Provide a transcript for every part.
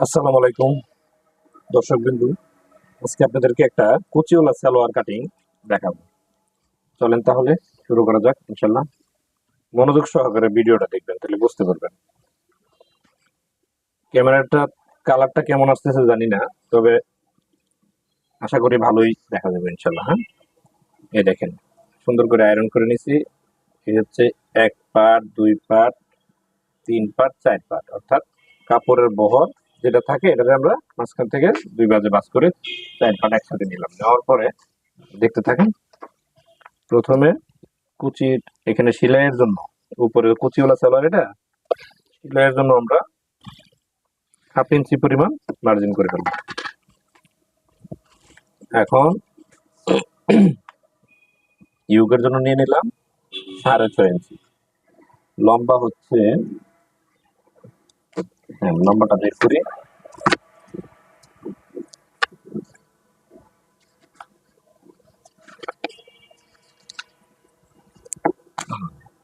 আসসালামু আলাইকুম দর্শক বিন্দু। আজকে আপনাদেরকে একটা কুচিওয়ালা সালোয়ার কাটিং দেখাবো। চলেন তাহলে শুরু করা যাক। ইনশাল্লাহ মনোযোগ সহকারে ভিডিওটা দেখবেন, তাহলে বুঝতে পারবেন। ক্যামেরাটা কালারটা কেমন আসতেছে জানি না, তবে আশা করি ভালোই দেখা যাবে ইনশাল্লাহ। হ্যাঁ, এই দেখেন সুন্দর করে আয়রন করে নিছি। এই হচ্ছে 1 পার্ট, 2 পার্ট, 3 পার্ট, 4 পার্ট, অর্থাৎ কাপড়ের বহর যেটা থাকে এটাকে আমরা মাঝখান থেকে 2 ভাঁজে ভাঁজ করে 4 পার্ট একসাথে নিলাম। নেওয়ার পরে দেখতে থাকেন। প্রথমে কুচির এখানে সেলাইয়ের জন্য, উপরে কুচিওয়ালা সালোয়ার, এটা সেলাইয়ের জন্য আমরা 1/2 ইঞ্চি পরিমাণ মার্জিন করে ফেলবো। এখন ইউকের জন্য নিয়ে নিলাম 6.5 ইঞ্চি। লম্বা হচ্ছে, হ্যাঁ লম্বাটা বের করি।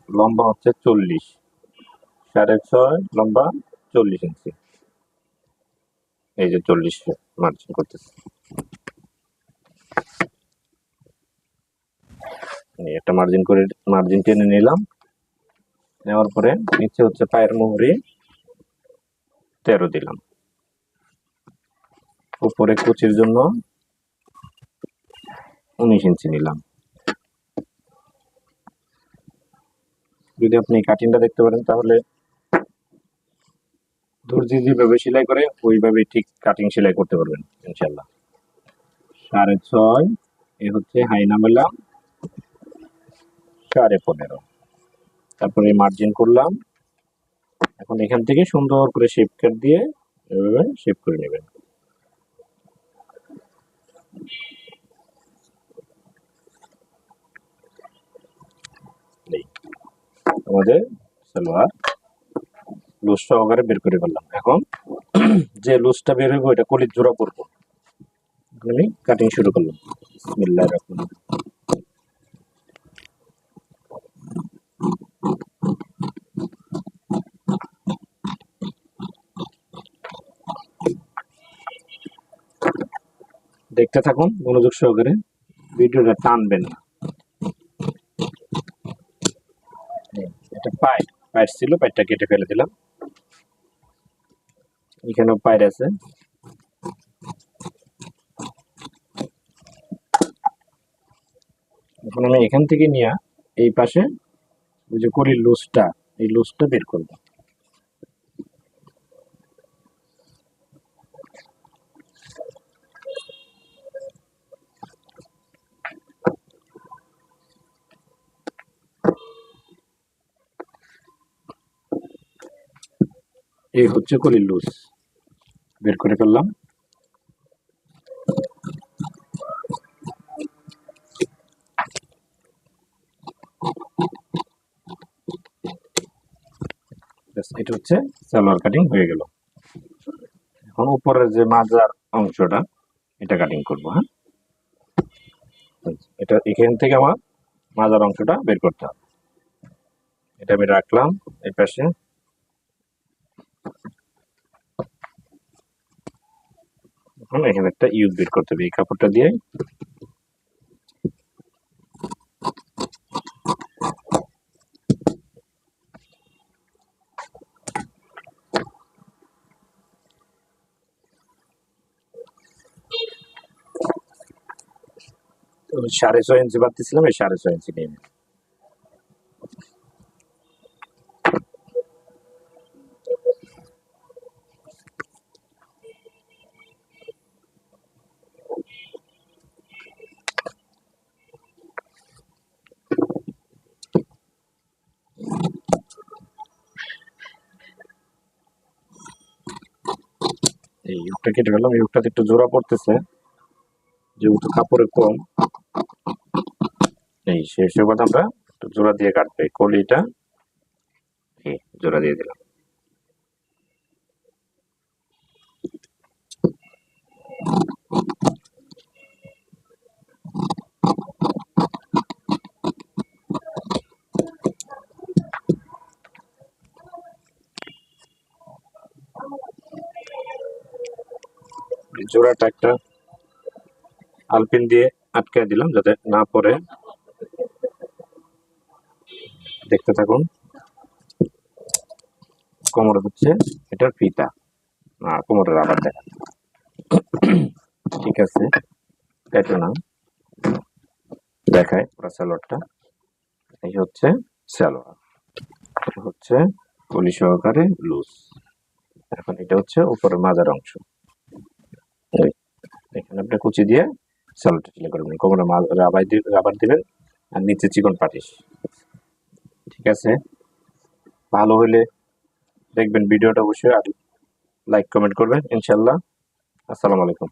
লম্বা হচ্ছে 40, 6.5 লম্বা 40 ইঞ্চি। এই যে 40 মার্জিন করতেছি। একটা মার্জিন করে মার্জিন টেনে নিলাম। নেওয়ার পরে নিচে হচ্ছে পায়ের মুহুরি 13 দিলাম। উপরে কুচির জন্য 19 ইঞ্চি নিলাম। যদি আপনি কাটিংটা দেখতে পারেন তাহলে দর্জি যেভাবে সেলাই করে ওইভাবে ঠিক কাটিং সেলাই করতে পারবেন ইনশাল্লাহ। 6.5 এ হচ্ছে হাই নামালাম 15.5, তারপরে মার্জিন করলাম। এখন এখান থেকে সুন্দর করে শেপ কাট দিয়ে এভাবে শেপ করে নেবেন। আমাদের সালোয়ার লুজ সহকারে বের করে ফেললাম। এখন যে লুজটা বের হইব এটা কলির জোড়া করবো। আমি কাটিং শুরু করলাম। বিসমিল্লাহির রহমানির রহিম। দেখতে থাকুন মনোযোগ সহকারে, ভিডিওটা টানবেন না। এটা পায়ের ছিল, পায়েরটা কেটে ফেলে দিলাম। এখানেও পায়ের আছে। এখন আমি এখান থেকে নিয়ে এই পাশে ওই যে কলির লুজটা, এই লুজটা বের করব। এই হচ্ছে কলির লুজ, বের করে ফেললাম। এটা হচ্ছে সালোয়ার কাটিং হয়ে গেল। এখন উপরের যে মাজার অংশটা এটা কাটিং করবো। হ্যাঁ, এটা এখান থেকে আমার মাজার অংশটা বের করতে হবে। এটা আমি রাখলাম এই পাশে। এখন এখানে একটা ইউজ বের করতে হবে এই কাপড়টা দিয়ে। তো 6.5 ইঞ্চি বাদ দিছিলাম, এই 6.5 ইঞ্চি নিয়ে নিই। এই ইউকটা কেটে ফেললাম। ইউকটাতে একটু জোড়া পড়তেছে যেহেতু কাপড়ে কম, এই সেই হিসেবে আমরা একটু জোড়া দিয়ে কাটবো। এই কলিটা জোড়া দিয়ে দিলাম। এই জোড়াটা একটা আলপিন দিয়ে আটকে দিলাম যাতে না পড়ে। দেখতে থাকুন। কোমর হচ্ছে এটার ফিতা, কোমরের আবার দেখা। ঠিক আছে, কেটে না দেখায় পুরো সালোয়ারটা। এই হচ্ছে সালোয়ার, এটা হচ্ছে কলি সহকারে লুজ। এখন এটা হচ্ছে উপরের মাজার অংশ। এখানে আপনি কুচি দিয়ে সালোয়ারটা সেলাই করবেন, কোমরে রাবার দিবেন আর নিচে চিকন পাটিশ। ঠিক আছে, ভালো হলে দেখবেন ভিডিওটা, অবশ্যই আর লাইক কমেন্ট করবেন ইনশাল্লাহ। আসসালামু আলাইকুম।